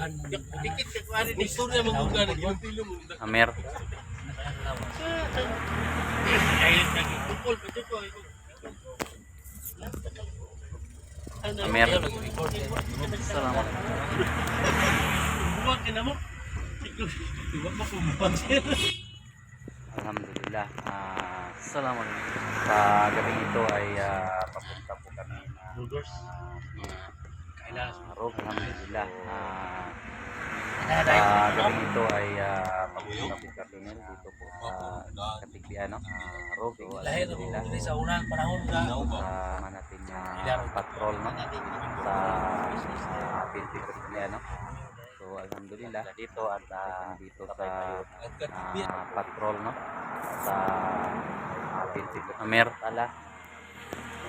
Dikit ka kuan ni istorya mo kung gani yung pilo mo. Amer. Ay tukol pati ko. Amer. Salamat. Buwag ka na mo. Iwag mo kumupan sir. Alhamdulillah. Salamat. Sa gabi ito ay papunta po kami na Rob. Alhamdulillah. Sa gabi ito ay papunta po kami dito po sa Katigbian, no? Rob. Alhamdulillah. Sa unang panahon na Kasama natin yung patrol, no? Sa Katigbian, no? So alhamdulillah dito at dito sa patrol, no? Sa Amer pala.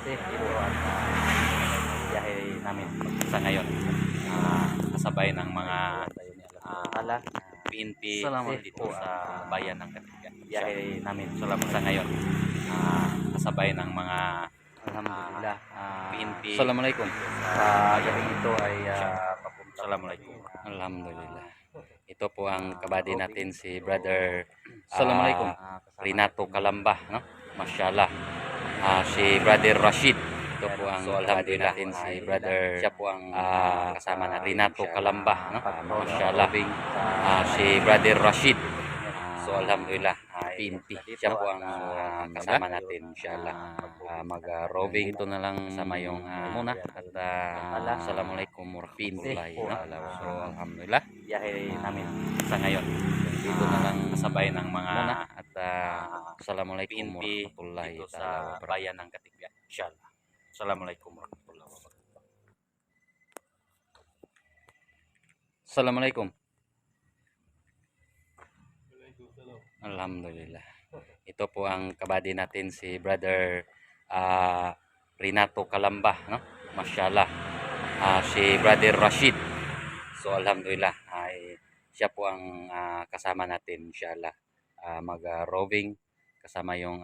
Kasi dito at biyahe namin sa ngayon. Kasabay ng mga PNP dito sa bayan ng Katigan. Biyahe namin sa ngayon. Kasabay ng mga alhamdulillah PNP. Assalamualaikum. Sa gabi ito ay papunta. Assalamualaikum. Alhamdulillah. Ito po ang kabady natin si Brother Assalamualaikum. Renato Calamba, no? Mashallah. Si Brother Rashid. Ito po ang kabady natin si Brother, siya po ang kasama na Renato Calamba, no? Mashallah. Si Brother Rashid. So alhamdulillah, PNP. Siya po ang kasama natin, inshallah. Mag-roving ito na lang sama yung muna at assalamualaikum warahmatullahi wabarakatuh. So alhamdulillah, biyahe namin sa ngayon. Dito na lang sabay ng mga muna at assalamualaikum warahmatullahi sa bayan ng Katigbian, inshallah. Assalamualaikum warahmatullahi wabarakatuh. Assalamualaikum. Alhamdulillah. Ito po ang kabady natin si Brother Renato Calamba, no? Mashallah. Si Brother Rashid. So alhamdulillah ay siya po ang kasama natin, inshallah. Mag-roving kasama yung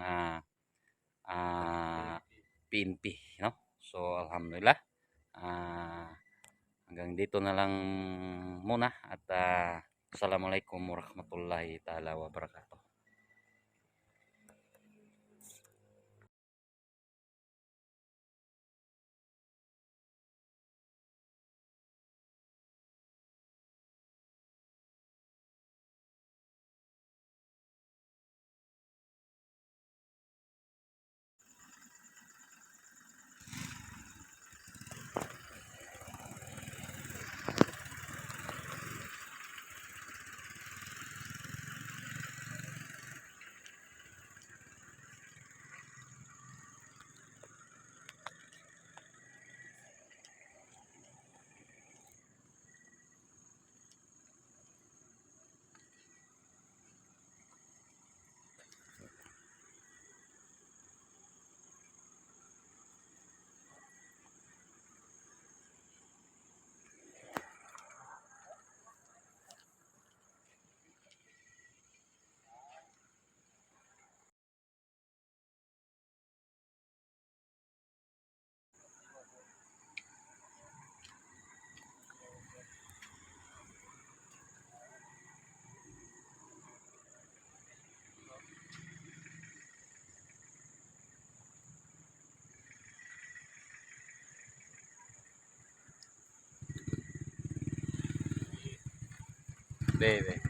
PNP, no? So alhamdulillah. Hanggang dito na lang muna at assalamualaikum warahmatullahi taala wabarakatuh. Bebe.